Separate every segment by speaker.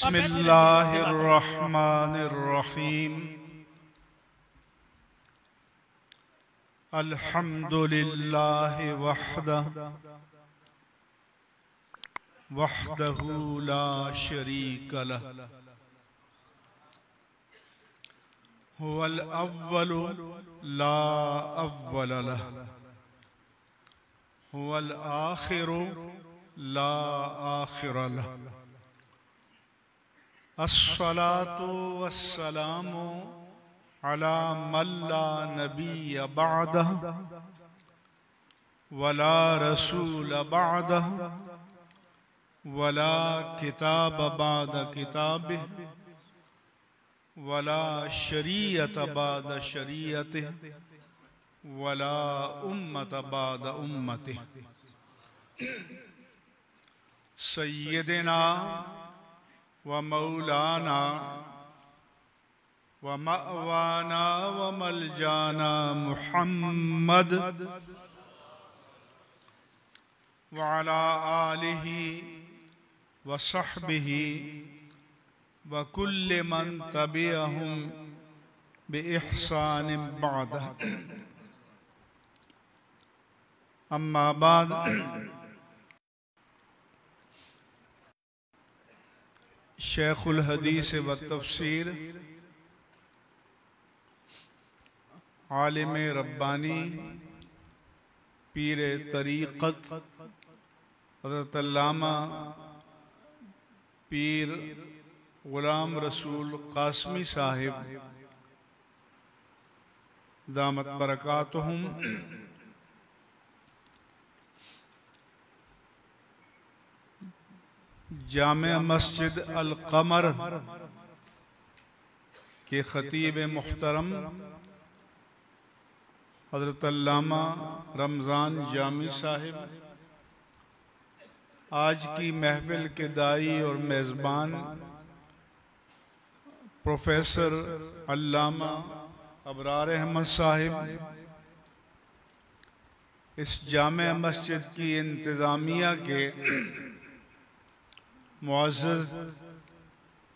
Speaker 1: बिस्मिल्लाहिर्रहमानिर्रहीम। अल्हम्दुलिल्लाहि वहदहू ला शरीक लह, हुवल अव्वलु ला अव्वल लह, हुवल आखिरु ला आखिर लह। अस्सलातु वस्सलामु अला मन ला नबिय्य बअदह वला रसूल बअदह वला किताब बाद किताबिह वला शरीयत बाद शरीयतिह वला उम्मत बाद उम्मतिह। सय्यदना व मौलाना व मअवाना व मलजाना मुहम्मद व अला आलिहि व सहबिहि व कुल्ल मन तबिअहुम बिइहसान बाद। अम्मा बाद शेखुल हदीस व तफसीर आलिम रब्बानी पीर तरीक़त हज़रत अल्लामा पीर ग़ुलाम रसूल क़ासमी साहिब दामत बरकातुहुम जामे मस्जिद अल क़मर के ख़तीब मुहतरम हज़रत अल्लामा रमज़ान जामी साहिब, आज की महफिल के दाई और मेज़बान प्रोफेसर अल्लामा अबरार अहमद साहिब, इस जामे मस्जिद की इंतज़ामिया के मुअज़्ज़ज़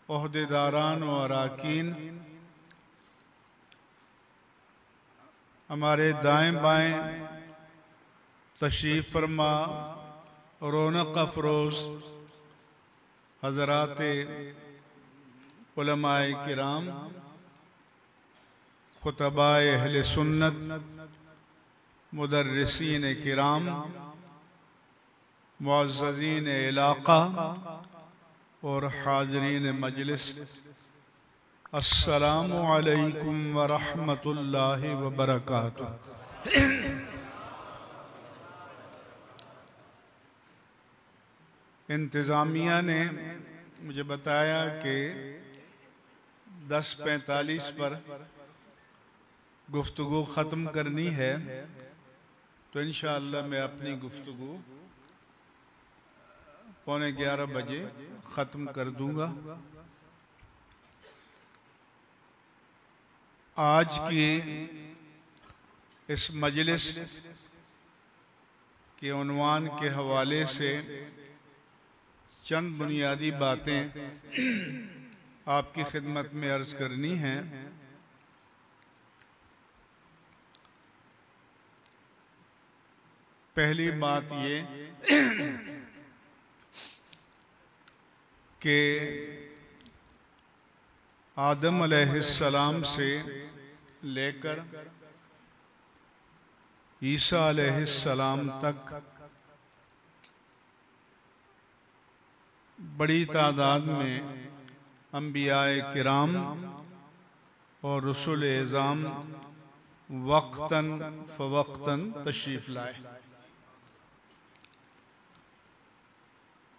Speaker 1: ओहदेदारान व अराकीन, हमारे दाएं बाएं तशरीफ़ फरमा रौनक अफरोज़ हज़रात उलमाए किराम, खुतबाए अहले सुन्नत, मुदर्रिसीन किराम, मुअज़्ज़ज़ीन इलाक़ा और हाज़रीन मजलिस, अस्सलामु अलैकुम व रहमतुल्लाहि व बरकातुहू। इंतज़ामिया ने मुझे बताया कि 10:45 पर गुफ्तगू ख़त्म करनी है, तो इंशाअल्लाह मैं अपनी गुफ्तगू 11:15 बजे ख़त्म कर दूंगा। आज की इस मजलिस के उन्वान के हवाले से चंद बुनियादी बातें आपकी खिदमत में अर्ज करनी हैं। पहली बात ये कि आदम अलैहिस्सलाम से लेकर ईसा अलैहिस्सलाम तक बड़ी तादाद में अंबियाए किराम और रसूल एज़ाम वक्तन फ़वक्तन तशरीफ़ लाए।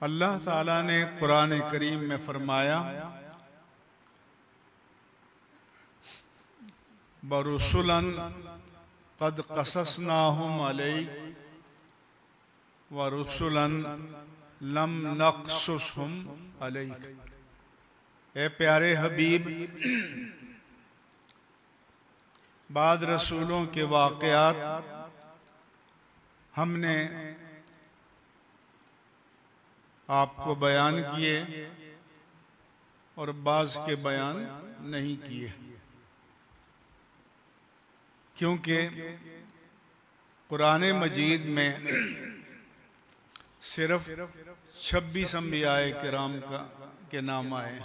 Speaker 1: अल्लाह ताला ने कुरान करीम में फरमाया, बरुसुलन क़द क़ससनाहुम अलैक व रुसुलन लम नक़सुसहुम अलैक। ए प्यारे हबीब, बाद रसूलों के वाक़यात हमने आपको बयान किए और बाज के बयान नहीं किए, क्योंकि कुरान मजीद में सिर्फ 26 अंबियाए किराम के नाम आए।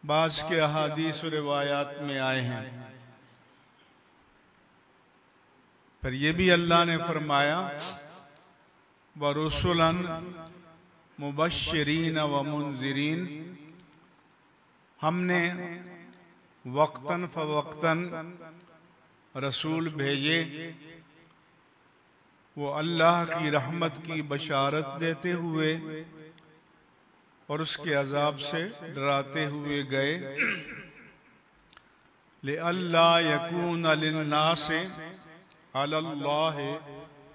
Speaker 1: बाज के अहादीस और रिवायात में आए हैं। फिर ये भी अल्लाह ने फरमाया व रुसुलन मुबश्शिरीन व मुनज़िरीन, हमने वक्तन फ़वक्तन रसूल भेजे, वो अल्लाह की रहमत की बशारत देते हुए और उसके अजाब से डराते हुए गए। ले अल्लाह यकून लिन्नास अलल्लाहि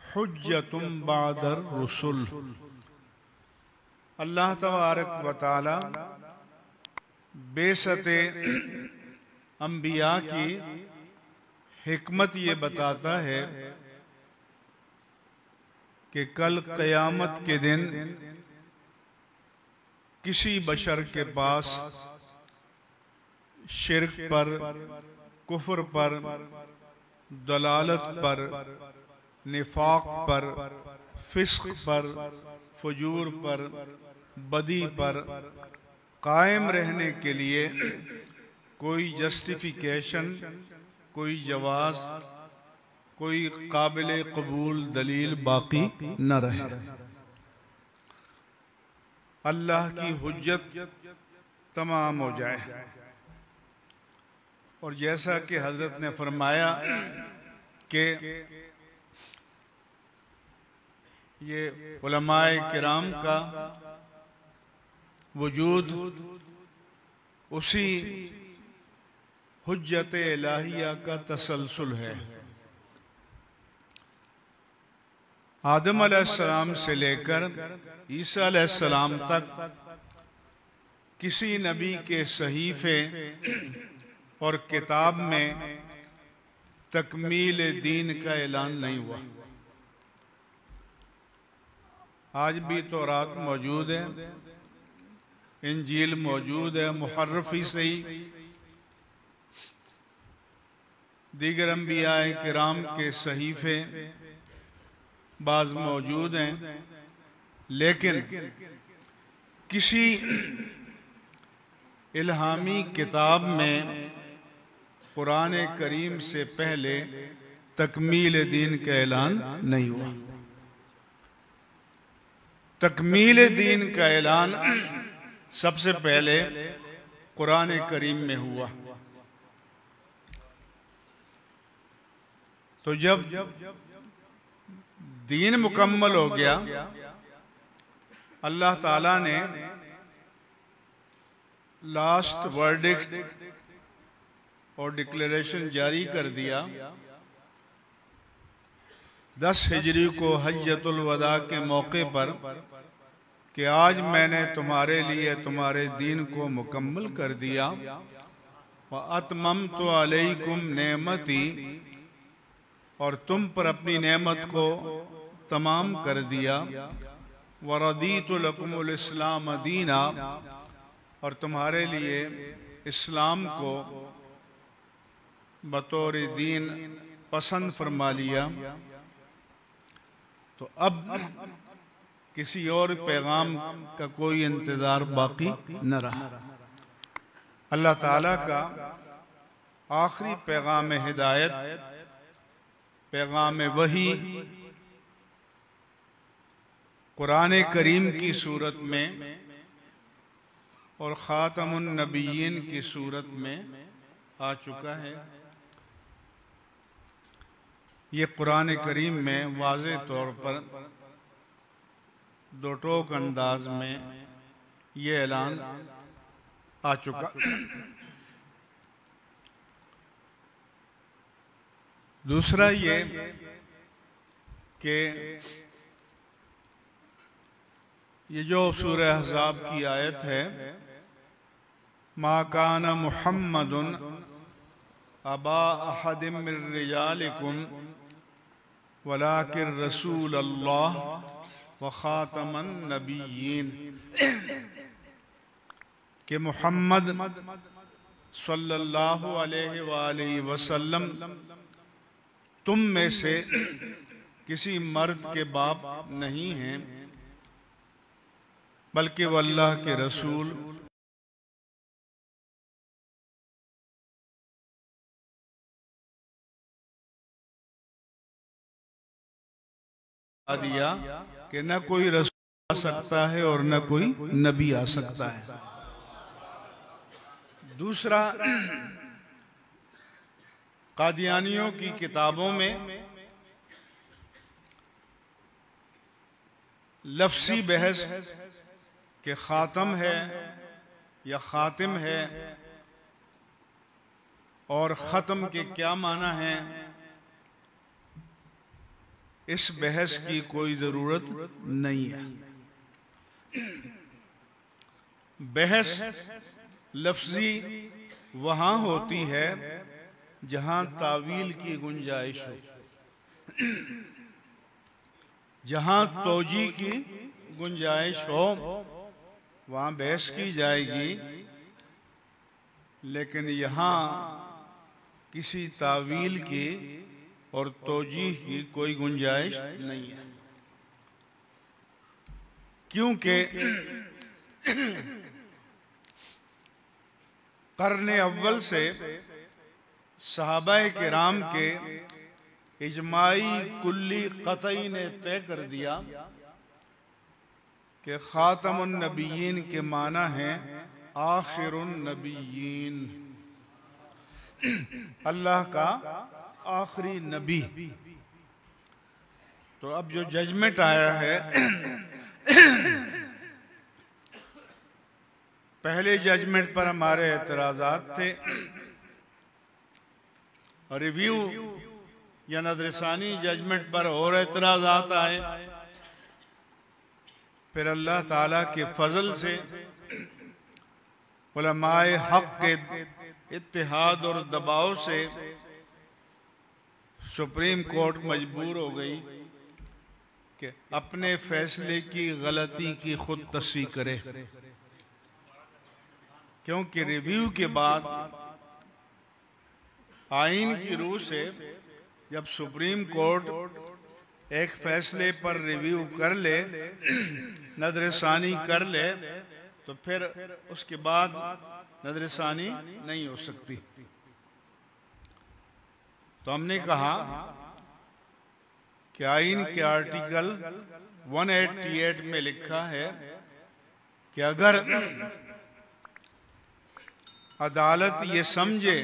Speaker 1: हुज्जतुम बादर रुसुल। अल्लाह तबारक व तआला बेशते अंबिया की हिकमत ये बताता है कि कल क़यामत के दिन किसी बशर के पास शिर्क पर, कुफ्र पर, दलालत पर, निफाक पर, फिस्क पर, फजूर पर, बदी पर कायम रहने के लिए कोई जस्टिफिकेशन, कोई जवाज, कोई काबिल कबूल दलील बाकी न रहे। अल्लाह की हुज्जत तमाम हो जाए। और जैसा कि हजरत ने फरमाया कि ये उलमाए किराम का वजूद उसी हुज्जत इलाहिया का तसलसल है। आदम अलैहिस्सलाम से लेकर ईसा अलैहिस्सलाम तक किसी नबी के सहीफे और किताब में तकमील दीन का ऐलान नहीं हुआ। आज भी तौरात मौजूद है, इंजील मौजूद है, मुहर्रफी से ही दीगर अंबियाए किराम के सहीफे बाज मौजूद हैं, लेकिन किसी इल्हामी किताब में कुरान करीम से पहले तकमील दीन का ऐलान नहीं हुआ। तकमील दीन का ऐलान सबसे पहले कुरान करीम में हुआ। तो जब दीन मुकम्मल हो गया, अल्लाह ताला ने लास्ट वर्डिक्ट और डिक्लेरेशन जारी कर दिया। 10 हिजरी को हज्जतुल वदा के मौके पर कि आज मैंने तुम्हारे लिए तुम्हारे दीन को मुकम्मल कर दिया। व अतममतु अलैकुम नेमती, और तुम पर अपनी नेमत को तमाम कर दिया। व रदीतु लकुमुल इस्लाम दीना, और तुम्हारे लिए इस्लाम को बतौर दीन पसंद फरमा लिया। तो अब किसी और पैगाम का कोई इंतज़ार बाकी न रहा। अल्लाह ताला का आखिरी पैगाम हिदायत, पैगाम वही कुरान करीम की सूरत में और ख़ातमुन नबिय्यीन की सूरत में आ चुका है। ये कुरान करीम में वाज़े तौर पर दो टोक अंदाज में ये ऐलान आ चुका। दूसरा ये कि ये जो सूरह अहज़ाब की आयत है, मा काना मुहम्मदुन अबा अहदिम मिर रिजालिकुम वलाकिन रसूल अल्लाह व खातमन नबिय्यीन कि मोहम्मद सल्लल्लाहु अलैहि वसल्लम तुम में से किसी मर्द के बाप नहीं हैं, बल्कि वो अल्लाह के रसूल दिया कि न कोई रसूल आ सकता है और न कोई नबी आ सकता है। दूसरा, कादियानियों की किताबों में लफ्सी बहस के खातम है या खातिम है और ख़त्म के क्या माना है, इस बहस की कोई ज़रूरत नहीं है। बहस लफ्जी वहाँ होती है जहाँ तावील की गुंजाइश हो, जहाँ तौजी की गुंजाइश हो वहाँ बहस की जाएगी, लेकिन यहाँ किसी तावील की और तौजीह की कोई गुंजाइश नहीं है, क्योंकि कर्ने अव्वल से सहाबाए किराम के इजमाई कुल्ली कतई ने तय कर दिया कि खातमुन नबिय्यीन के माना है आखिरुन नबिय्यीन, अल्लाह का आखिरी नबी। तो अब जो जजमेंट आया है, पहले जजमेंट पर हमारे एतराज़ात थे, रिव्यू या नदरसानी जजमेंट पर और एतराज़ात आए। फिर अल्लाह ताला के फजल से उलमाए हक के इत्तेहाद और दबाव से सुप्रीम कोर्ट मजबूर हो गई कि अपने फैसले की गलती की खुद तस्दीक़ करे, क्योंकि रिव्यू के बाद आइन की रूह से जब सुप्रीम कोर्ट एक फैसले पर रिव्यू कर ले, नजरसानी कर ले, तो फिर उसके बाद नजरसानी नहीं हो सकती। तो हमने कहा कि आइन के आर्टिकल 188 में लिखा है कि अगर अदालत ये समझे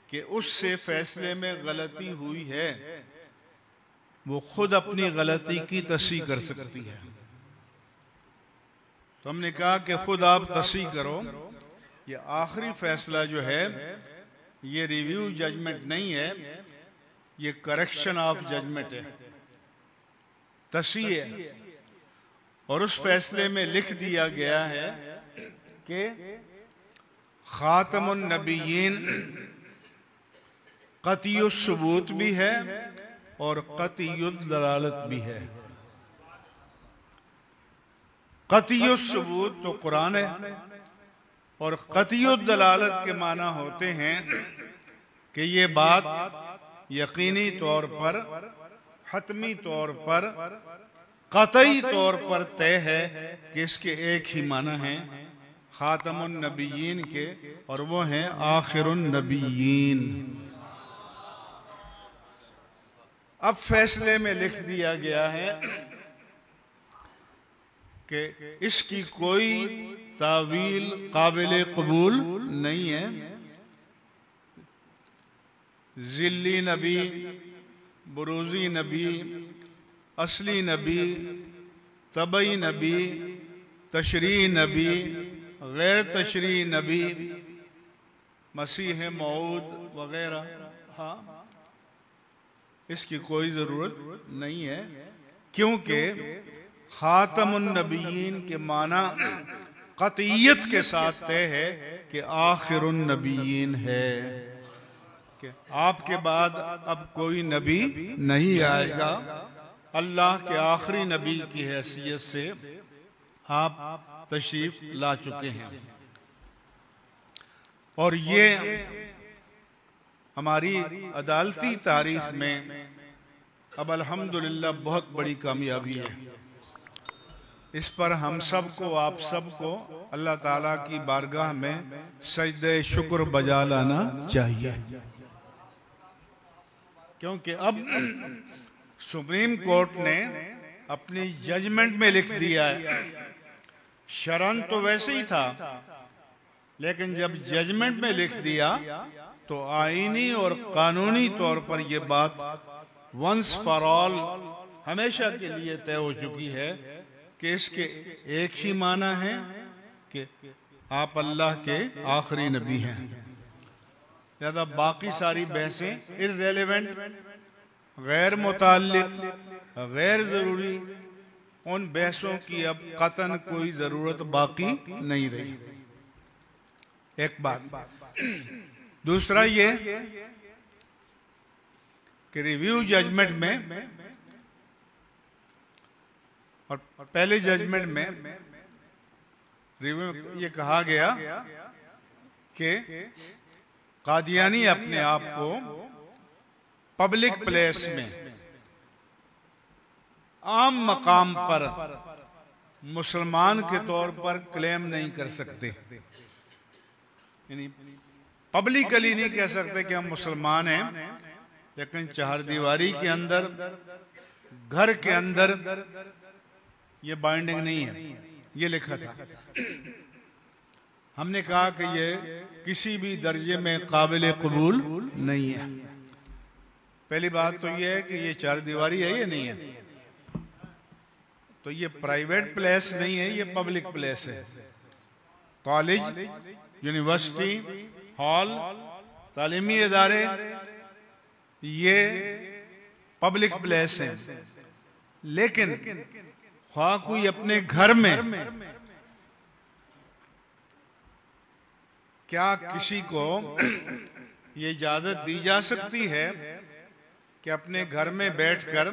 Speaker 1: कि उससे फैसले में गलती हुई है, वो खुद अपनी गलती की तस्दीक़ कर सकती है। तो हमने कहा कि खुद आप तस्दीक़ करो, ये आखिरी फैसला जो है ये रिव्यू जजमेंट नहीं है, ये करेक्शन ऑफ जजमेंट है, तस्दीक़ है। और उस फैसले में लिख दिया गया है कि खातमुन नबिय्यीन कतियुस सुबूत भी है और कतियुद दलालत भी है। कतियुस सुबूत तो कुरान है और कतियुद दलालत के माना होते हैं कि ये बात यकीनी तौर पर, हतमी तौर पर, कतई तौर पर तय है कि इसके एक ही माना है खातमुन नबिय्यीन के, और वो हैं आखिरुन नबिय्यीन। अब फैसले में लिख दिया गया है कि इसकी कोई तावील काबिल कबूल नहीं है। जिल्ली नबी, बुरूजी नबी, असली नबी, तबई नबी, तशरी नबी, गैर तशरी नबी, मसीह मऊद वगैरह, हाँ, इसकी कोई ज़रूरत नहीं है, क्योंकि खातमुन नबिय्यीन के माना कतइयत के साथ तय है कि आखिरुन नबिय्यीन है, कि आपके बाद अब कोई नबी नहीं आएगा अल्लाह के आखिरी नबी की हैसियत से आप तशरीफ ला चुके हैं और ये हमारी अदालती तारीख में अब अल्हम्दुलिल्लाह बहुत बड़ी कामयाबी है। इस पर हम सबको, आप सबको अल्लाह ताला की बारगाह में सजदे शुक्र बजा लाना चाहिए, क्योंकि अब सुप्रीम कोर्ट ने अपनी जजमेंट में लिख दिया है। शरन तो वैसे ही था, लेकिन जब जजमेंट में लिख दिया तो आईनी और कानूनी तौर पर यह बात वंस फॉर ऑल हमेशा के लिए तय हो चुकी है कि इसके एक ही माना है कि आप अल्लाह के आखिरी नबी हैं। ज्यादा बाकी सारी बहसें इररेलेवेंट, गैर मुताल्लिक, गैर जरूरी, उन बहसों की अब कतन कोई जरूरत बाकी नहीं रही। एक बात। दूसरा ये कि रिव्यू जजमेंट में और पहले जजमेंट में रिव्यू ये कहा गया कि कादियानी अपने आप को पब्लिक प्लेस में, आम मकाम पर मुसलमान के तौर पर क्लेम नहीं कर सकते। यानी पब्लिकली नहीं कह सकते कि हम मुसलमान हैं, लेकिन चार दीवारी के अंदर, घर के अंदर ये बाइंडिंग नहीं है। ये लिखा था। हमने कहा कि ये किसी भी दर्जे में काबिल कबूल नहीं है। पहली बात तो ये है कि ये चार दीवारी है, ये नहीं है, तो ये प्राइवेट प्लेस नहीं है, ये पब्लिक प्लेस है। कॉलेज, यूनिवर्सिटी, हॉल, तालीमी इदारे, ये पब्लिक प्लेस है। लेकिन ख्वाह कोई अपने घर में, क्या किसी को ये इजाजत दी जा सकती है कि अपने घर में बैठकर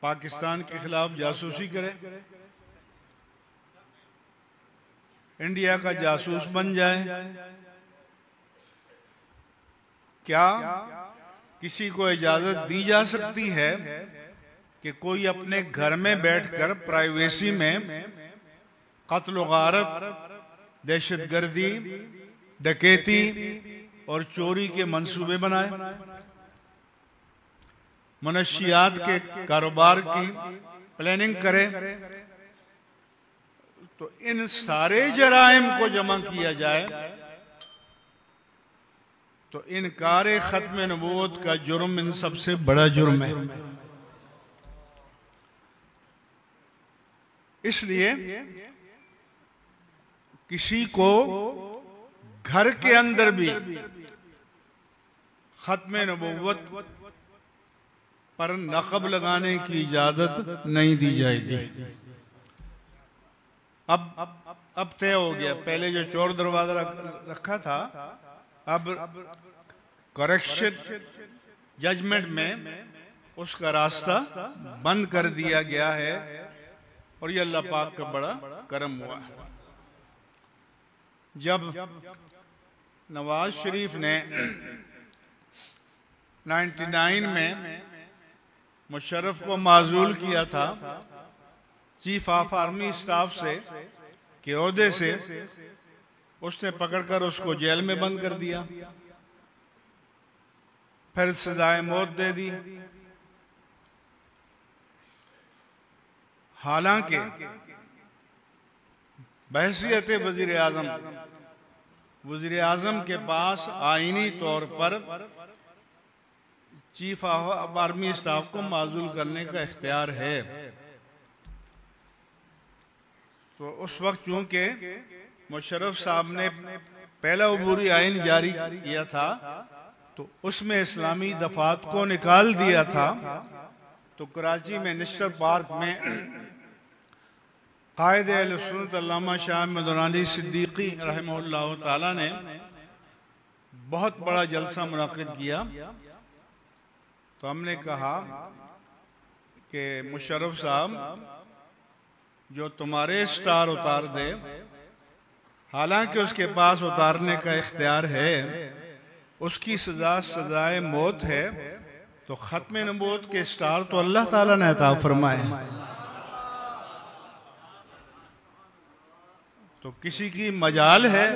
Speaker 1: पाकिस्तान के खिलाफ जासूसी करे, इंडिया का जासूस बन जाए? क्या किसी को इजाजत दी जा सकती है कि कोई अपने घर में बैठकर प्राइवेसी में कत्ल गारत, दहशतगर्दी, डकैती और चोरी के मंसूबे बनाए, मनशियात के कारोबार की प्लानिंग करे? तो इन सारे जराइम को जमा किया जाए तो इनकार खत्म नबूवत का जुर्म इन सबसे बड़ा जुर्म है। इसलिए किसी को घर के अंदर भी खत्म नबूवत पर नक़ब लगाने की इजाजत नहीं दी जाएगी। अब तय हो गया। पहले जो चोर दरवाजा रखा था, अब करेक्शन जजमेंट में उसका रास्ता बंद कर दिया गया है और ये अल्लाह पाक का बड़ा करम हुआ है। जब नवाज शरीफ ने 99 में मुशर्रफ को माजूल किया था चीफ ऑफ आर्मी स्टाफ से के ओहदे से, उसने पकड़कर उसको जेल में बंद कर दिया, फिर सजाए मौत दे दी। हालांकि बहसियत वजीर आजम के पास आईनी तौर पर चीफ ऑफ आर्मी स्टाफ को माजूल करने का इख्तियार है। तो उस वक्त चूंकि मुशर्रफ साहब ने पहला अबूरी आइन जारी किया था, तो उसमें इस्लामी दफात को निकाल दिया था, तो कराची में नेशनल पार्क में कायदे अहले सुन्नत अल्लामा शाह मदनी सिद्दीकी रहमहुल्लाह ताला ने बहुत बड़ा जलसा मुनाकिद किया। तो हमने कहा कि मुशर्रफ साहब जो तुम्हारे स्टार उतार दे, हालांकि उसके पास उतारने का इख्तियार है, उसकी सजा सजाए मौत है, तो खत्म नबूवत के स्टार तो अल्लाह ताला ने अता फरमाए। तो किसी की मजाल है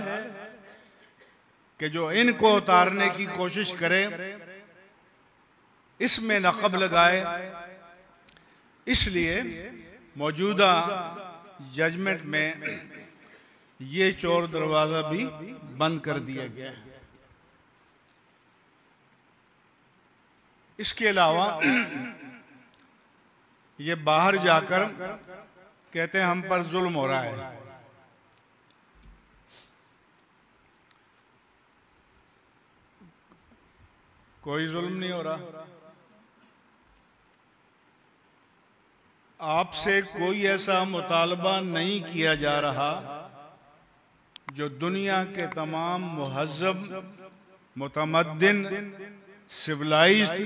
Speaker 1: कि जो इनको उतारने की कोशिश करे, इसमें नक़ब लगाए। इसलिए मौजूदा जजमेंट में ये चोर दरवाज़ा भी बंद कर दिया गया है। इसके अलावा ये बाहर जाकर कहते हैं हम पर जुल्म हो रहा है। कोई जुल्म नहीं हो रहा। आपसे कोई ऐसा मुतालबा नहीं किया जा रहा जो दुनिया के तमाम मुहज़्ज़ब, मुतमद्दिन, सिविलाइज्ड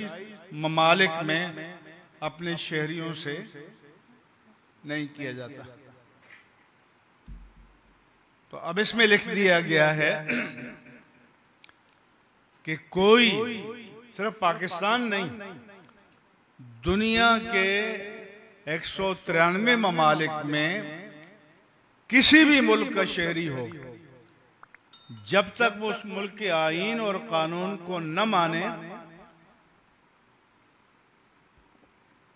Speaker 1: ममालिक में अपने शहरियों से नहीं किया जाता। तो अब इसमें लिख दिया गया है कि कोई, सिर्फ पाकिस्तान नहीं, दुनिया के 193 ममालिक में किसी भी मुल्क का शहरी हो, जब तक वो उस मुल्क के आईन और कानून को न माने,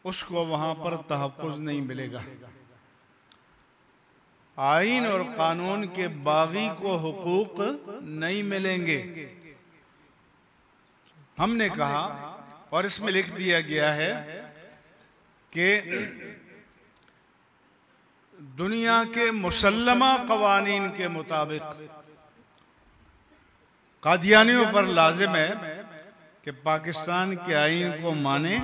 Speaker 1: उसको वहां पर तहफ़्फ़ुज़ नहीं मिलेगा। आईन और कानून के बागी को हुकूक नहीं मिलेंगे। हमने कहा, और इसमें लिख दिया गया है कि दुनिया के मुसल्लमा कवानीन के मुताबिक कादियानियों पर लाजिम है कि पाकिस्तान के आईन को माने,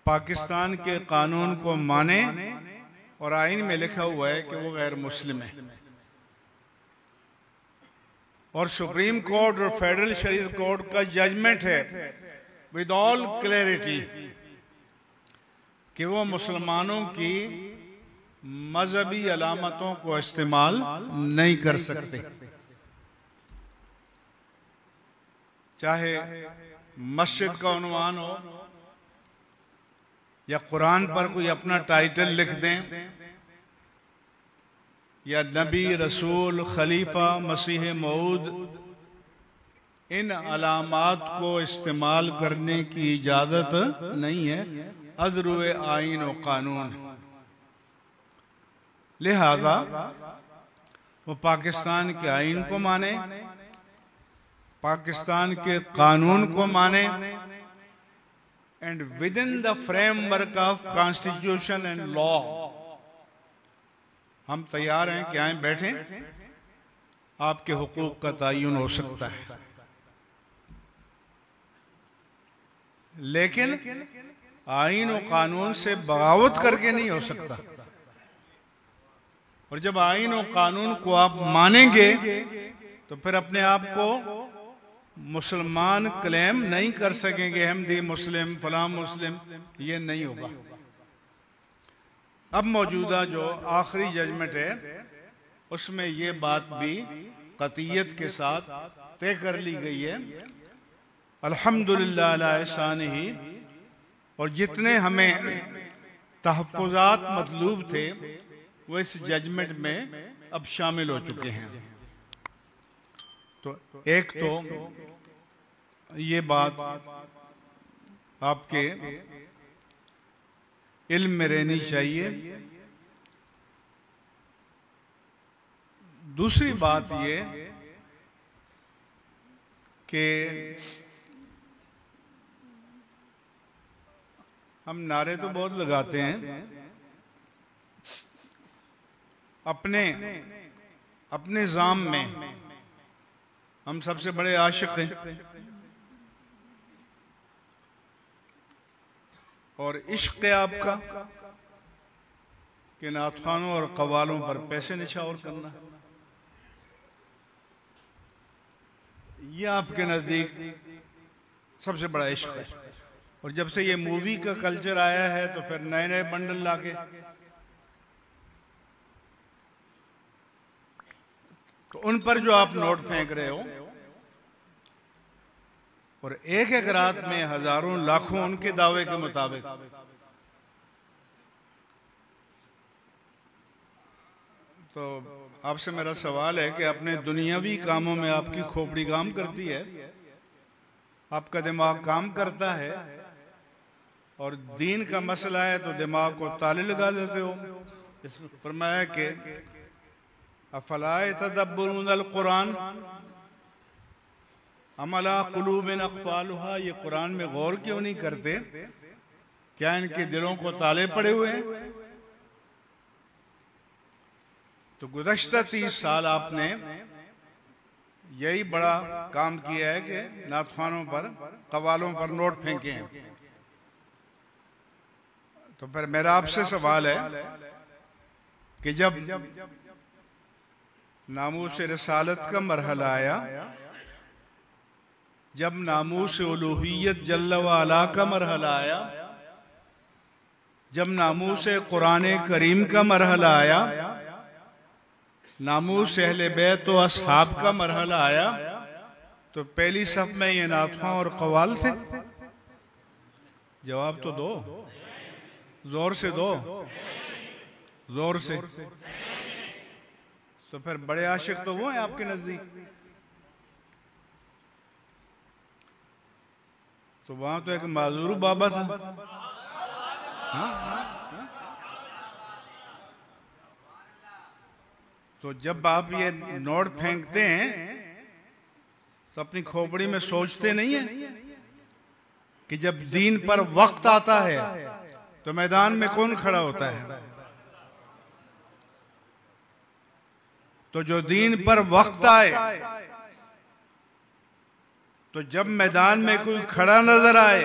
Speaker 1: पाकिस्तान के कानून को माने, और आईन में लिखा हुआ है कि वो गैर मुस्लिम है। और सुप्रीम कोर्ट और फेडरल शरीयत कोर्ट का जजमेंट है विद ऑल क्लैरिटी कि वो मुसलमानों की मजहबी अलामतों को इस्तेमाल नहीं कर सकते, चाहे मस्जिद का उन्वान हो या कुरान पर कोई अपना टाइटल लिख दें, या नबी, रसूल, खलीफा, मसीह मऊद, इन अलामात को इस्तेमाल करने की इजाजत नहीं है अज़रुए आईन और कानून। लिहाजा वो पाकिस्तान के आईन को माने, पाकिस्तान के कानून को माने, and with in the framework of constitution and law हम तैयार हैं कि आए बैठें, आपके हुकूक का तयन हो सकता है। लेकिन आईन और कानून से बगावत करके नहीं हो सकता। और जब आईन और कानून को आप मानेंगे तो फिर अपने आप को मुसलमान क्लेम नहीं कर सकेंगे, अहमदी मुस्लिम, फलां मुस्लिम, ये नहीं होगा। अब मौजूदा जो आखिरी जजमेंट है उसमें ये बात भी कतियत के साथ तय कर ली गई है, अल्हम्दुलिल्लाह अला एहसानिही। और जितने हमें तहफ़्फ़ुज़ात मतलूब थे वो इस जजमेंट में अब शामिल हो चुके हैं। तो एक तो ये बात आपके इल्म में रहनी चाहिए। दूसरी बात ये कि हम नारे तो बहुत लगाते हैं, अपने जाम में हम सबसे बड़े आशिक हैं, और इश्क है आपका कि नातखानों और कव्वालों पर पैसे निछावर करना, यह आपके नजदीक सबसे बड़ा इश्क है। और जब से ये मूवी का कल्चर आया है तो फिर नए नए बंडल लाके, तो उन पर जो आप नोट फेंक रहे हो और एक एक रात में हजारों लाखों उनके दावे के मुताबिक, तो आपसे मेरा सवाल है कि अपने दुनियावी कामों में आपकी खोपड़ी काम करती है, आपका दिमाग काम करता है, और दीन का मसला है तो दिमाग को ताले लगा देते हो। इसमें फरमाया कि अफला यतदब्बरून अल कुरान अमला कुलूबिन अक़फ़ालुहा, ये कुरान में गौर क्यों नहीं करते, क्या इनके दिलों को ताले पड़े हुए हैं? तो गुज़श्ता 30 साल आपने यही बड़ा काम किया है कि नाथखानों पर, कवालों पर नोट फेंके हैं। तो फिर मेरा आपसे सवाल है कि जब नामूस रिसालत का मरहला आया, जब नामूस उलूहियत जल्ल व अला का मरहला आया, जब नामूस कुरान करीम का मरहला आया, नामूस अहले बैत व असहाब का मरहला आया, तो पहली सफ में ये नाथखां और कवाल थे? जवाब तो दो, जोर से दो, जोर से। तो फिर बड़े आशिक तो वो हैं आपके नजदीक। तो वहां तो एक माजूर बाबा था। हाँ? तो जब आप ये नोट फेंकते हैं तो अपनी खोपड़ी में सोचते नहीं है कि जब दीन पर वक्त आता है तो मैदान में कौन खड़ा होता है? तो जो दीन पर वक्त आए, तो जब मैदान में कोई खड़ा नजर आए,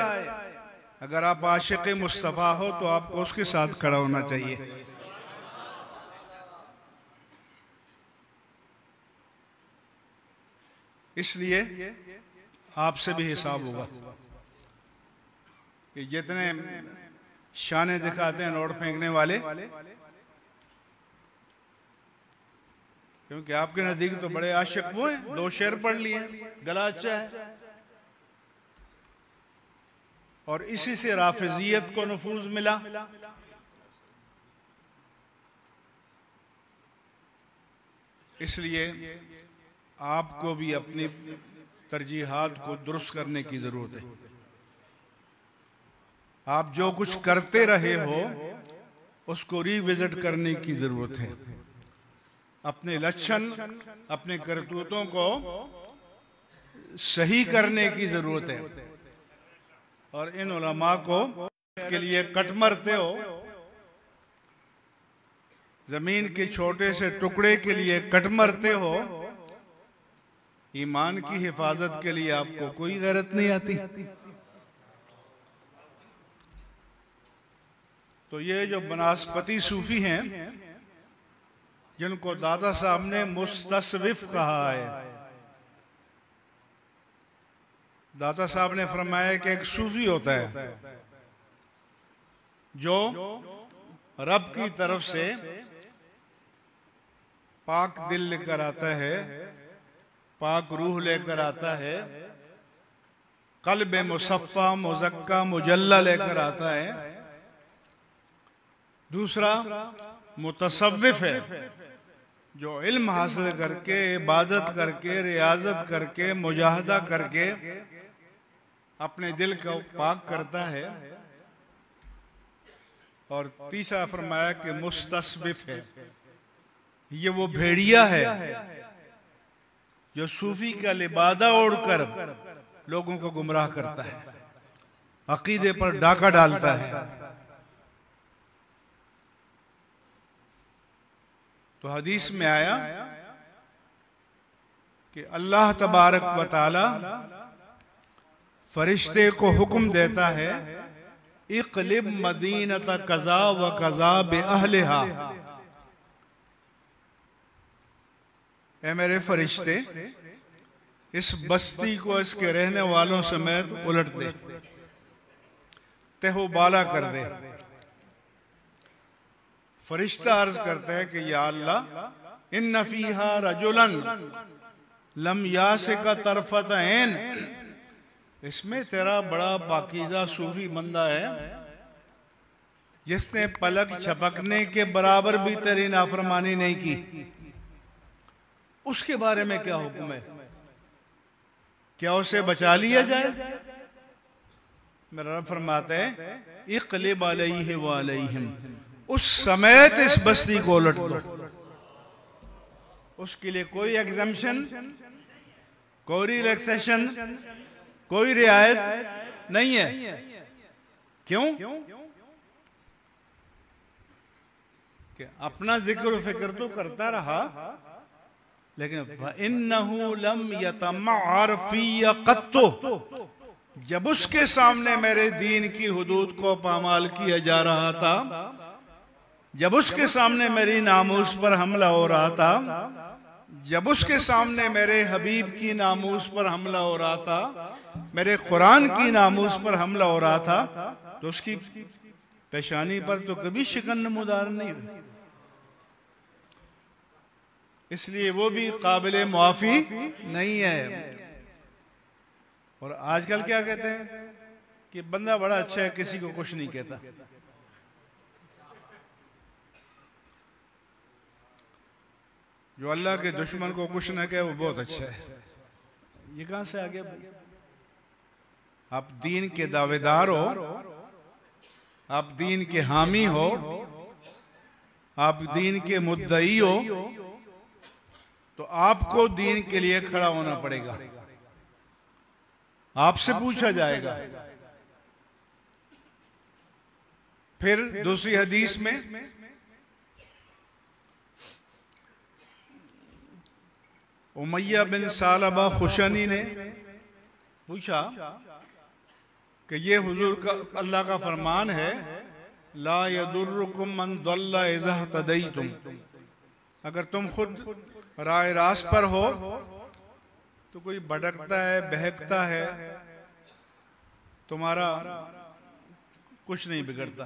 Speaker 1: अगर आप आशिक मुस्तफा हो तो आपको उसके साथ खड़ा होना चाहिए। इसलिए आपसे भी हिसाब होगा कि जितने शाने दिखाते हैं नोट फेंकने वाले, क्योंकि आपके नजदीक तो बड़े आशिक वो हैं, 2 शेर पढ़ लिए, गला अच्छा है, और इसी से राफिजियत को नफूज मिला। इसलिए आपको भी अपनी तरजीहात को दुरुस्त करने की जरूरत है। आप जो कुछ करते रहे हो उसको रिविजिट करने की जरूरत है। अपने लक्षण, अपने करतूतों को सही करने की जरूरत है। और इन उलमा को के लिए कट मरते हो, जमीन के छोटे से टुकड़े के लिए कट मरते हो, ईमान की हिफाजत के लिए आपको कोई गैरत नहीं आती। तो ये जो बनास्पति सूफी हैं, जिनको दादा साहब ने मुस्तस्विफ कहा है, दादा साहब ने फरमाया कि एक सूफी होता है जो रब की तरफ से पाक दिल लेकर आता है, पाक रूह लेकर आता है, कल्ब मुसफ़्फ़ा मुज़क्का मुजल्ला लेकर आता है। दूसरा मुतसव्विफ है जो इल्म हासिल करके, इबादत करके, रियाजत करके, मुजाहदा करके अपने दिल को पाक करता है। और तीसरा फरमाया कि मुस्तस्विफ है, ये वो भेड़िया है जो सूफी का लिबादा ओढ़कर लोगों को गुमराह करता है, अकीदे पर डाका डालता है। तो हदीस में आया कि अल्लाह तबारक व तआला फरिश्ते को हुक्म देता है, इक़लिब मदीनत कज़ा व कज़ा बिअहलिहा, ऐ मेरे फरिश्ते इस बस्ती को इसके रहने वालों समेत उलट दे। तहो बाला कर दे। फरिश्ता अर्ज करता है कि या अल्लाह इन्न फीहा रजुलन लम यासिका तरफत ऐन, इसमें तेरा बड़ा पाकीज़ा सूफी बंदा है जिसने पलक झपकने के बराबर भी तेरी नाफरमानी नहीं की, उसके बारे में क्या हुक्म है? क्या उसे बचा लिया जाए? मेरा रब फरमाते हैं इक़लिब अलैहि व अलैहिम, उस समेत इस बस्ती को उलट दो। उसके लिए कोई एग्जम्पशन, कोई रिलैक्सेशन, कोई रियायत नहीं है। क्यों? कि अपना जिक्र फिक्र तो करता रहा, लेकिन इन्नहु लम यतमअर फ़िय क़त्तु, जब उसके सामने मेरे दीन की हुदूद को पामाल किया जा रहा था, जब उसके सामने मेरी नामूस पर हमला हो रहा था, जब उसके सामने मेरे हबीब की नामूस पर हमला हो रहा था, मेरे कुरान की नामूस पर हमला हो रहा था, तो उसकी पेशानी पर तो कभी शिकन नमूदार नहीं हुई। इसलिए वो भी काबिल मुआफी नहीं है। और आजकल क्या कहते हैं कि बंदा बड़ा अच्छा है, किसी को कुछ नहीं कहता। जो अल्लाह के दुश्मन को कुछ ना कहे वो बहुत अच्छा है। ये कहां से आ गया भाई? आप दीन के दावेदार हो, आप दीन के हामी हो, आप दीन के मुद्दई हो, तो आपको दीन के लिए खड़ा होना पड़ेगा। आपसे पूछा जाएगा। फिर दूसरी हदीस में उमैया बिन सालबा खुशनी ने पूछा कि ये हुजूर का अल्लाह का फरमान है, ला यदुर्रुकुम मन दल्ला इज़ा तदैतुम, अगर तुम खुद राय रास्त पर हो तो कोई भटकता है, बहकता है, तुम्हारा कुछ नहीं बिगड़ता।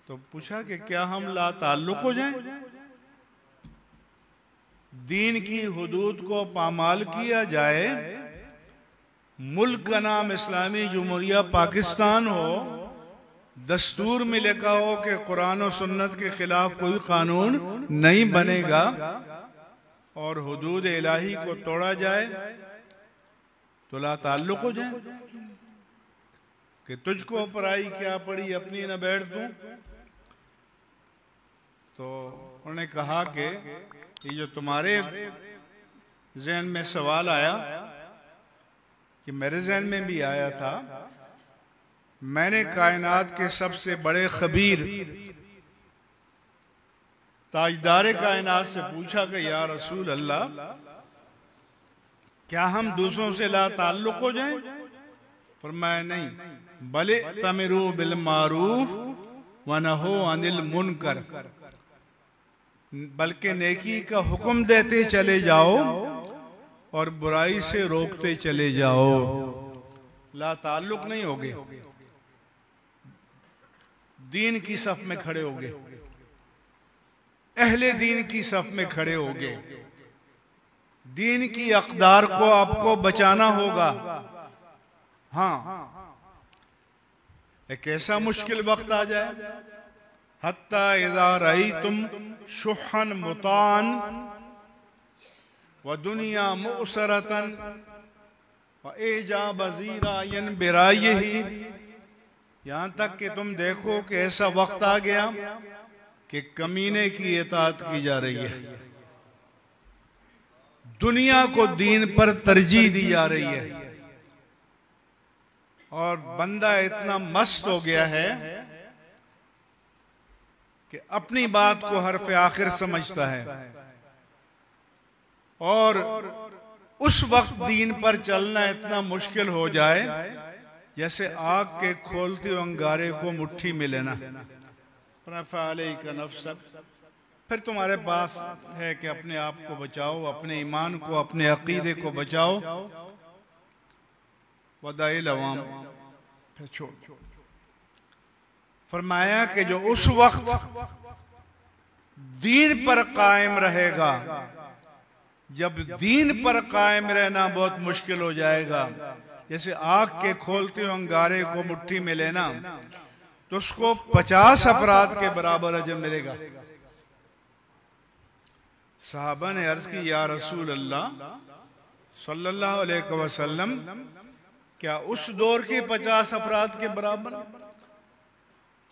Speaker 1: तो पूछा कि क्या हम ला ताल्लुक हो जाएं? दीन की हुदूद को पामाल किया जाए, मुल्क का नाम इस्लामी जमहूरिया पाकिस्तान हो, दस्तूर में लिखा हो कि कुरान और सुन्नत के खिलाफ कोई कानून नहीं बनेगा, और हुदूद इलाही को तोड़ा जाए तो ला ताल्लुक हो जाए कि तुझको पराई क्या पड़ी, अपनी न बैठ दूं। तो उन्होंने कहा कि ये जो तुम्हारे जहन में सवाल आया, कि मेरे जहन में भी आया था, मैंने कायनात के सबसे बड़े खबीर ताजदार कायनात से पूछा कि या रसूल अल्लाह, क्या हम दूसरों से ला ताल्लुक हो जाएं? फरमाया नहीं, बले तमिरू बिल मारूफ व नहो अनिल मुनकर, बल्कि नेकी का हुक्म देते चले जाओ और बुराई से रोकते चले जाओ। ला ताल्लुक नहीं होगे, दीन की सफ में खड़े होगे, अहले दीन की सफ में खड़े होगे। दीन की अक़दार को आपको बचाना होगा। हाँ, एक ऐसा मुश्किल वक्त आ जाए, हत्ता इज़ा रअयतुम शुहन मुतान व दुनिया मुअसरतन व एजाब ज़ीरायन बिरायही, यहां तक कि तुम देखो कि ऐसा वक्त आ गया कि कमीने की इताअत की जा रही है, दुनिया को दीन पर तरजीह दी जा रही है, और बंदा इतना मस्त हो गया है कि अपनी बात को हर्फ आखिर समझता है, और उस वक्त दीन पर चलना इतना मुश्किल हो जाए जैसे आग के खोलते अंगारे को मुट्ठी में लेना। फिर तुम्हारे पास है कि अपने आप को बचाओ, अपने ईमान को, अपने अकीदे को बचाओ, वदाइल अवाम, फिर छोड़। फरमाया कि जो उस वक्त दीन पर कायम रहेगा, जब दीन पर कायम रहना बहुत मुश्किल हो जाएगा, जैसे आग के खोलते हुए अंगारे को मुट्ठी में लेना, तो उसको 50 अफराद के बराबर अजर मिलेगा। सहाबा ने अर्ज की, या रसूल अल्लाह सल्लल्लाहु अलैहि वसल्लम, क्या उस दौर के 50 अफराद के बराबर?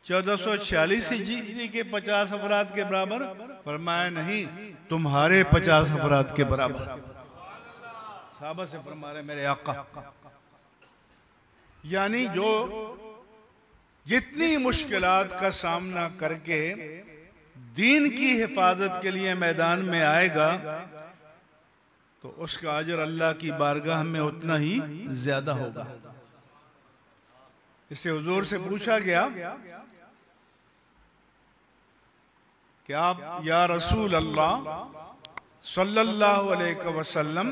Speaker 1: 1446 हिजरी के 50 अफराद के बराबर? फरमाया नहीं, तुम्हारे 50 अफराद के बराबर। सहाबा से फरमा रहे मेरे आका, यानी जो जितनी मुश्किलात का सामना करके दीन की हिफाजत के लिए मैदान में आएगा, तो उसका अजर अल्लाह की बारगाह में उतना ही ज्यादा होगा। इससे हुजूर से पूछा गया कि आप या रसूल अल्लाह सल्लल्लाहु अलैहि वसल्लम,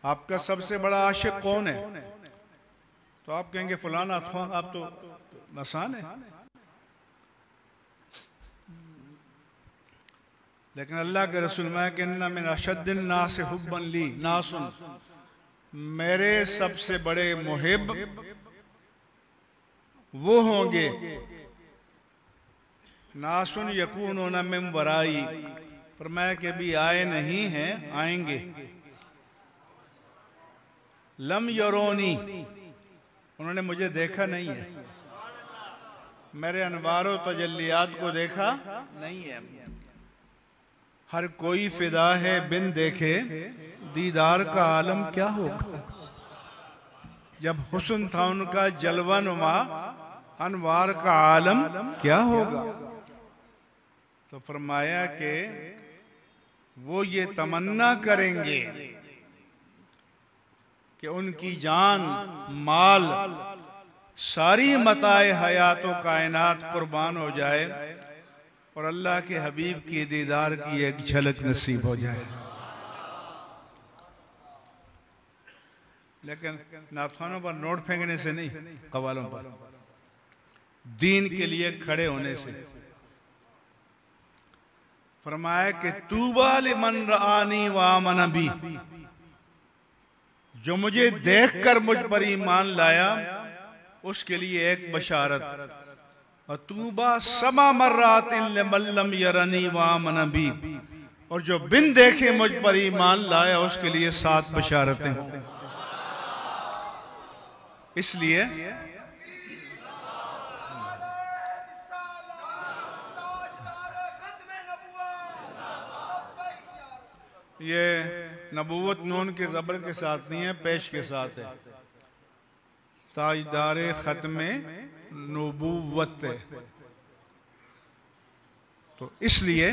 Speaker 1: आपका सबसे बड़ा आशिक कौन है? तो आप कहेंगे फलाना था। आप तो आसान है, लेकिन अल्लाह के रसूल में कहना मिन अशद्दिन नास हुब्बन ली नासुन, मेरे सबसे बड़े मुहिब वो होंगे नासुन यकूनून मिन वराई, फरमाया कि अभी आए नहीं हैं, आएंगे। लम यरोनी, उन्होंने मुझे देखा नहीं है, मेरे अनवारो तजल्लियात को देखा नहीं है। हर कोई फिदा है बिन देखे, दीदार का आलम क्या होगा? जब हुस्न था उनका जलवा नुमा, अनवार का आलम क्या होगा? तो फरमाया कि वो ये तमन्ना करेंगे कि उनकी जान, माल, सारी मताए हयात व कायनात कुर्बान हो जाए और अल्लाह के हबीब की दीदार की एक झलक नसीब हो जाए। लेकिन नाथानों पर नोट फेंकने से नहीं, कवालों पर दीन के लिए खड़े होने से। फरमाया कि तूबा लिमन रआनी व आमन बी, जो मुझे देखकर मुझ पर ईमान लाया उसके लिए एक बशारत, और तूबा समा मर्रातिन लिमन लम यरनी व आमन बी, और जो बिन देखे मुझ पर ईमान लाया उसके लिए 7 बशारतें हों। इसलिए ये नबूवत नून के ज़बर के साथ नहीं है, पेश के साथ है। ताजदार ख़त्मे नबूवत है। तो इसलिए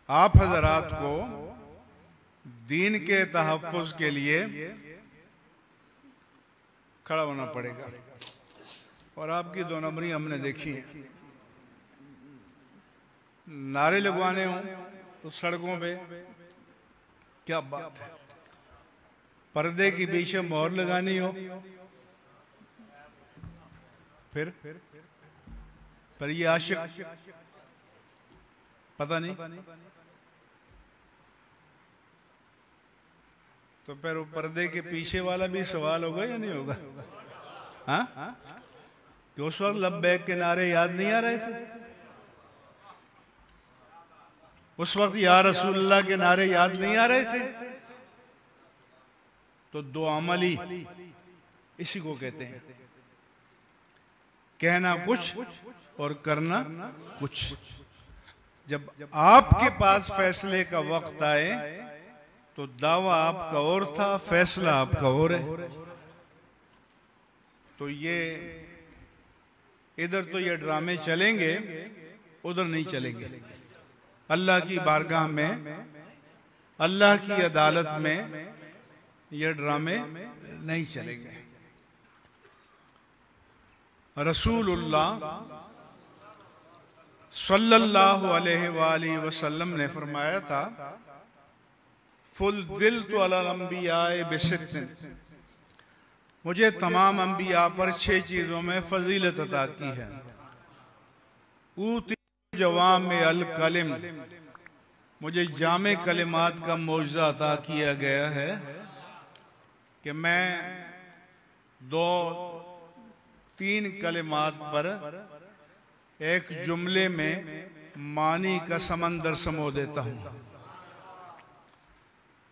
Speaker 1: आप हजरात को दीन के तहफ़्फ़ुज़ के लिए खड़ा होना पड़ेगा। और आपकी 2 नंबरी हमने देखी है। नारे लगवाने हों तो सड़कों पे क्या बात है, पर्दे के पीछे मोहर लगानी हो फिर पर ये आशिक पता नहीं, तो फिर वो पर्दे के पीछे वाला भी सवाल होगा या नहीं होगा? हाँ, कि उस वक्त लब्बैक के नारे याद नहीं आ रहे थे? उस वक्त या रसूलुल्लाह के नारे याद नहीं आ रहे थे? तो 2 अमली इसी को कहते हैं, कहना कुछ और करना कुछ। जब आपके पास फैसले का वक्त आए तो दावा आपका और था, फैसला आपका और है। तो ये इधर तो ये ड्रामे चलेंगे, उधर नहीं चलेंगे। अल्लाह की बारगाह में, अल्लाह की अदालत में ये ड्रामे नहीं चलेंगे। रसूलुल्लाह सल्लल्लाहु अलैहि वसल्लम ने फरमाया था, फुल दिल तो अला अंबिया बिसित्तिन, मुझे तमाम अंबिया पर 6 चीज़ों में फजीलत अता की है। ऊती जवाम अल कलिम, मुझे जामे कलिमात का मौजज़ा अता किया गया है कि मैं 2-3 कलिमात पर एक जुमले में मानी का समंदर समो देता हूँ।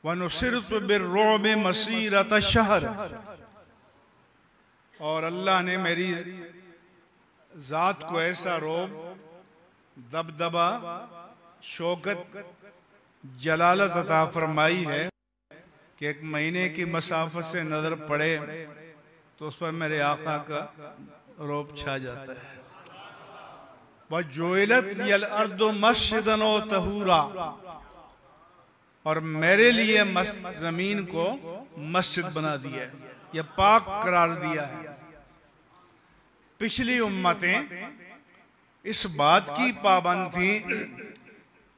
Speaker 1: वनुसिरतु बिर्रुअब मसीरत शहर, और अल्लाह ने मेरी जात को ऐसा रोब, दबदबा, शौकत, जलालत अता फरमाई है कि 1 महीने की मसाफत से नजर पड़े तो उस पर मेरे आका का रोब छा जाता है। वजुइलत लियल अर्दु मस्जिदन व तहूरा, और मेरे लिए जमीन को मस्जिद बना दिया है, यह पाक करार दिया है। पिछली उम्मतें इस बात की पाबंद थी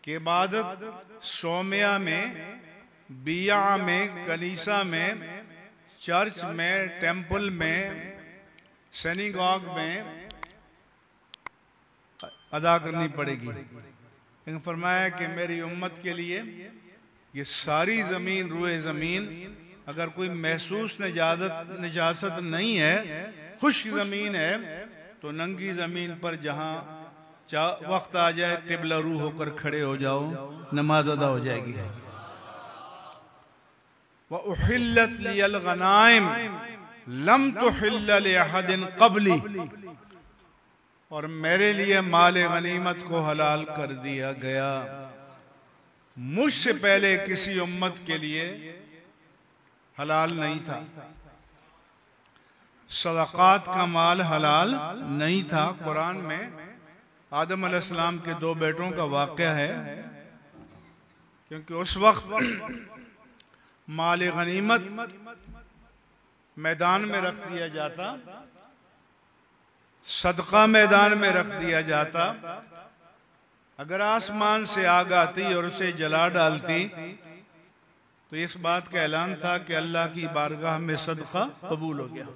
Speaker 1: कि इबादत सोमिया में, बिया में, कलीसा में, चर्च में, टेंपल में, सिनेगॉग में अदा करनी पड़ेगी। लेकिन फरमाया कि मेरी उम्मत के लिए ये सारी ज़मीन, रुए ज़मीन, अगर कोई महसूस निजासत नहीं है, खुश्क ज़मीन है, तो नंगी ज़मीन पर जहाँ वक्त आ जाए क़िबला रू होकर खड़े हो जाओ, नमाज अदा हो जाएगी। व उहिल्लत लियल गनाइम लम तुहिल्ल लिअहदिन क़ब्ली, और मेरे लिए माल गनीमत को हलाल कर दिया गया, मुझसे पहले किसी उम्मत के लिए हलाल नहीं था। सदक़ात का माल हलाल नहीं था। कुरान में आदम अलैहिस्सलाम के 2 बेटों का वाक़या है, क्योंकि उस वक्त माल गनीमत मैदान में रख दिया जाता, सदका मैदान में रख दिया जाता। अगर आसमान से आग आती और उसे जला डालती तो इस बात का ऐलान था कि अल्लाह की बारगाह में सदका कबूल हो गया,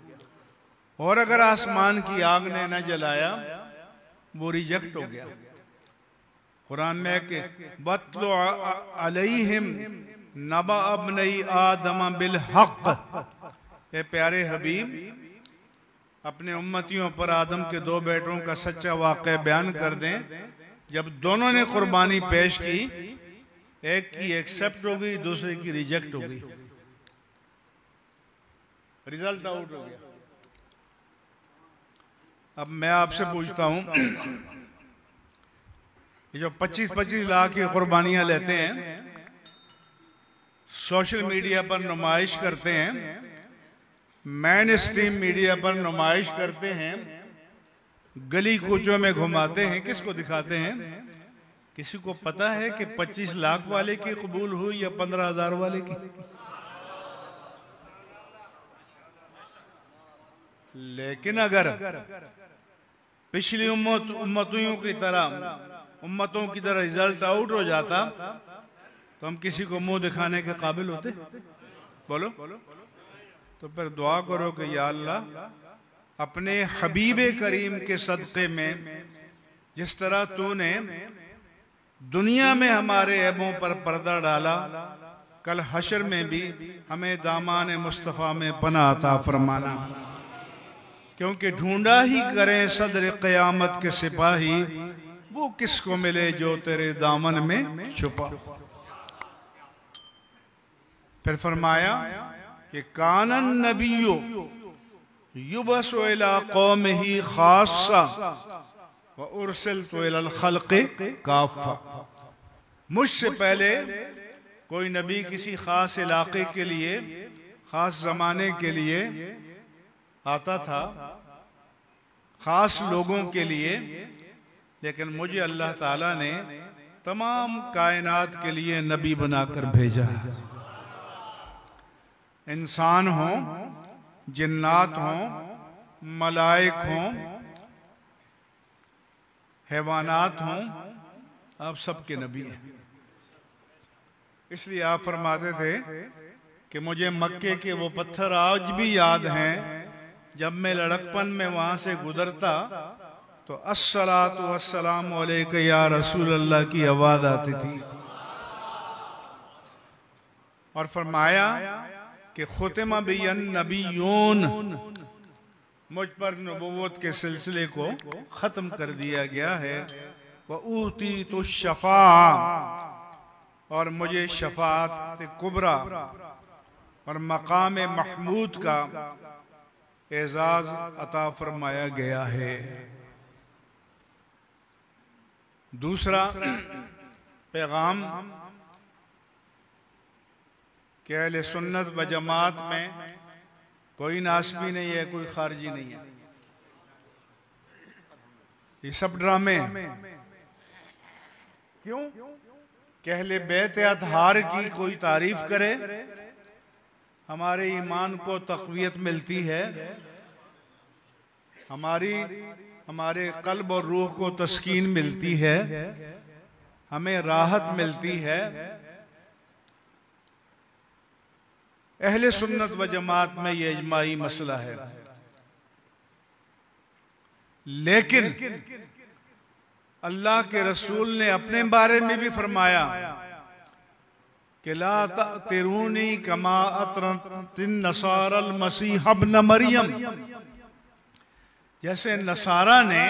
Speaker 1: और अगर आसमान की आग ने न जलाया वो रिजेक्ट हो गया। कुरान में कि बतलो अलैहिम नबा अब्नई आदम बिल हक़, ए प्यारे हबीब, अपने उम्मतियों पर आदम के 2 बेटों का सच्चा वाक़या बयान कर दें। जब दोनों ने कुर्बानी पेश की, एक की एक्सेप्ट हो गई, दूसरे की रिजेक्ट हो गई, रिजल्ट आउट हो गया। अब मैं आपसे पूछता हूं, ये जो 25-25 लाख की कुर्बानियां लेते हैं, सोशल मीडिया पर नुमाइश करते हैं, मेन स्ट्रीम मीडिया पर नुमाइश करते हैं, गली कूचों में घुमाते हैं, किसको दिखाते हैं? किसी को पता है कि 25 लाख वाले की कबूल हुई या 15,000 वाले की? लेकिन अगर पिछली उम्मतों की तरह रिजल्ट आउट हो जाता तो हम किसी को मुंह दिखाने के काबिल होते? बोलो। तो फिर दुआ करो कि या अल्लाह, अपने हबीब करीम के सदक़े में जिस तरह तूने दुनिया में हमारे ऐबों पर पर्दा डाला, कल हशर में भी हमें दामान मुस्तफ़ा में पनाह अता फरमाना, क्योंकि ढूंढा ही करें सदर क़यामत के सिपाही, वो किसको मिले जो तेरे दामन में छुपा। फिर फरमाया कि कानन नबियो युबसु इला कौमिही खासा व उरसिलतु इलल खल्क़ि काफ़ा। मुझसे पहले कोई नबी किसी खास इलाके के लिए, खास जमाने के लिए आता था, खास लोगों के लिए, लेकिन मुझे अल्लाह ताला ने तमाम कायनात के लिए नबी बनाकर भेजा है। इंसान हो, जिन्नात हों, मलाइक हों, हैवानात हों, आप सबके नबी हैं। इसलिए आप फरमाते थे कि मुझे मक्के के वो पत्थर आज भी याद हैं। जब मैं लड़कपन में वहां से गुजरता तो अस्सलातु वस्सलामु अलैका या रसूल अल्लाह की आवाज आती थी। और फरमाया कि खुतिमा बियन नबियून, मुझ पर नबुव्वत के सिलसिले को खत्म कर दिया गया है। व ऊती तो शफा, और मुझे शफात कुबरा और मकाम महमूद का एजाज अता फरमाया गया है। दूसरा पैगाम कि अहले सुन्नत व जमात में कोई नासबी नहीं है, कोई खारजी नहीं है। ये सब ड्रामे क्यों? कि अहले बैत अतहार की कोई तारीफ करे, हमारे ईमान को तक़वियत मिलती है, हमारे कल्ब और रूह को तस्कीन मिलती है, हमें राहत मिलती है। अहले सुन्नत व जमात में ये इजमाई मसला है। लेकिन अल्लाह के रसूल ने अपने बारे में भी फरमाया कि ला तअतिरूनी कमा अतरतिन नसारल मसीह इब्न मरियम, जैसे नसारा ने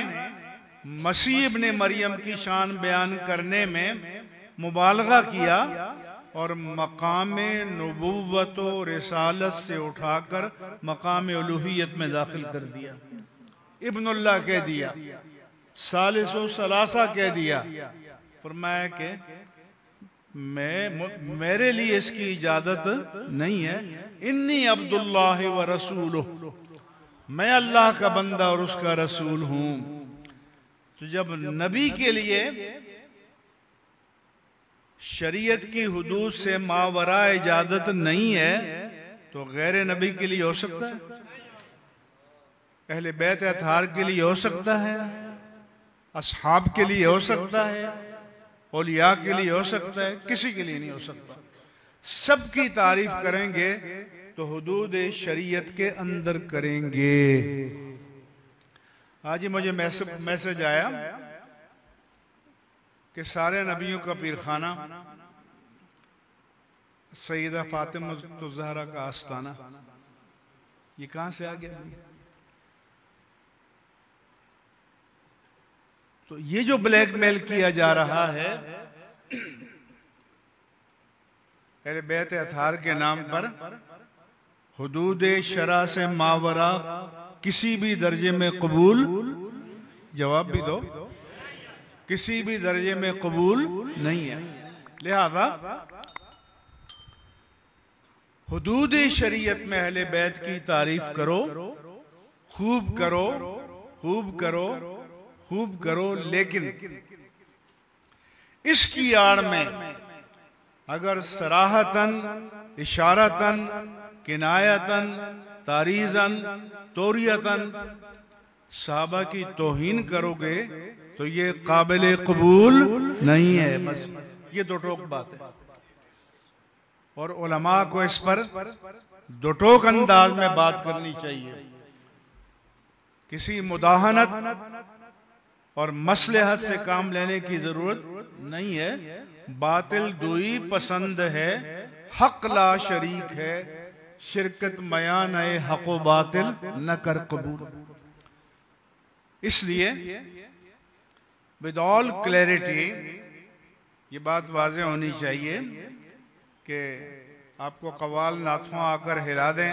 Speaker 1: मसीह इब्न मरियम की शान बयान करने में मुबालगा किया और मकाम नबुव्वत व रिसालत से उठाकर मकाम उलूहियत में दाखिल कर दिया। इब्नुल्लाह कह दिया, सालिसो सलासा कह दिया। फरमाया कि मेरे लिए इसकी इजाजत नहीं है। इन्नी अब्दुल्लाह व रसूलुहु, मैं अल्लाह का बंदा और उसका रसूल हूं। तो जब नबी के लिए शरीयत की हुदूद से मावरा इजाजत नहीं है तो गैर नबी के लिए हो सकता है, अहले बैत अतहार के लिए हो सकता है, असहाब के लिए हो सकता है, औलिया के लिए हो सकता है, किसी के लिए नहीं हो सकता। सबकी तारीफ करेंगे तो हुदूद शरीयत के अंदर करेंगे। आज ही मुझे मैसेज आया कि सारे नबियों का पीरखाना सईदा फातिमा ज़हरा का आस्ताना, ये कहां से आ गया? तो ये जो ब्लैकमेल किया जा रहा है अहले बैत अतहार के नाम पर, हुदूद शरा से मावरा किसी भी दर्जे में कबूल, जवाब भी दो, किसी भी दर्जे में कबूल नहीं है। लिहाजा हुदूद शरीयत में अहले बैत की तारीफ करो, खूब करो, खूब करो, खूब करो, लेकिन इसकी आड़ में अगर सराहतन, इशारतन, किनायतन, तारीजन, तोरियतन साहबा की तौहीन करोगे तो ये काबिल कबूल नहीं है। बस ये दो टोक बात है और उलमा को इस पर दो टोक अंदाज में बात करनी चाहिए। किसी मुदाहनत और मसलहत से काम लेने की जरूरत नहीं है। बातिल दुई पसंद है, हक ला शरीक है, शिरकत मयान हक व बातिल न कर कबूल। इसलिए विद ऑल क्लैरिटी ये बात वाज़ेह होनी चाहिए कि आपको कवाल नाथों आकर हिला दें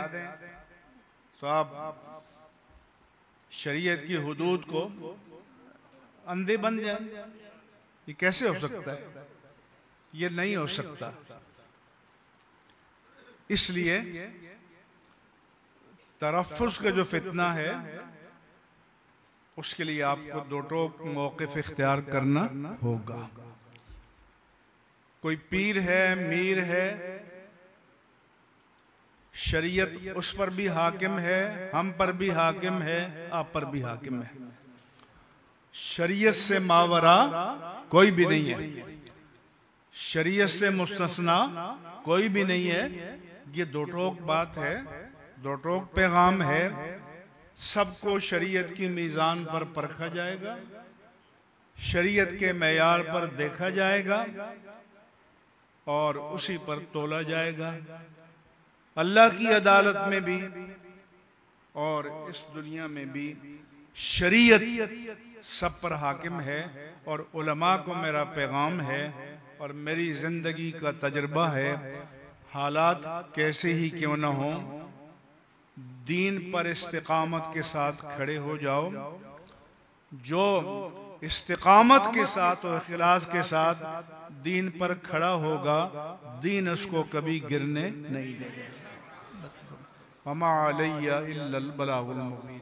Speaker 1: तो आप शरीयत की हुदूद को अंधे बन जाएं। ये कैसे हो सकता है? ये नहीं हो सकता। इसलिए तरफ़्फ़ुज़ का जो फितना है उसके लिए आपको दो टोक मौक़िफ़ इख्तियार करना होगा। कोई पीर है, मीर है, शरीयत उस पर भी हाकिम है, हम पर भी हाकिम है, आप पर भी हाकिम है। शरीयत से मावरा कोई भी नहीं है, शरीयत से मुस्तस्ना कोई भी नहीं है। ये दो टोक बात है, दो टोक पैगाम है। सबको शरीयत की मीज़ान पर परखा जाएगा, शरीयत के मेयार पर देखा जाएगा और उसी पर तोला जाएगा। अल्लाह की अदालत में भी और इस दुनिया में भी शरीयत सब पर हाकिम है। और उलमा को मेरा पैगाम है और मेरी जिंदगी का तजुर्बा है, हालात कैसे ही क्यों न हो, दीन पर इस्तिकामत के साथ खड़े हो जाओ। जो इस्तिकामत के साथ और इखलास के साथ दीन पर खड़ा होगा, दीन उसको कभी गिरने नहीं देगा। वमा अलैया इल्लल बलागुल मुबीन।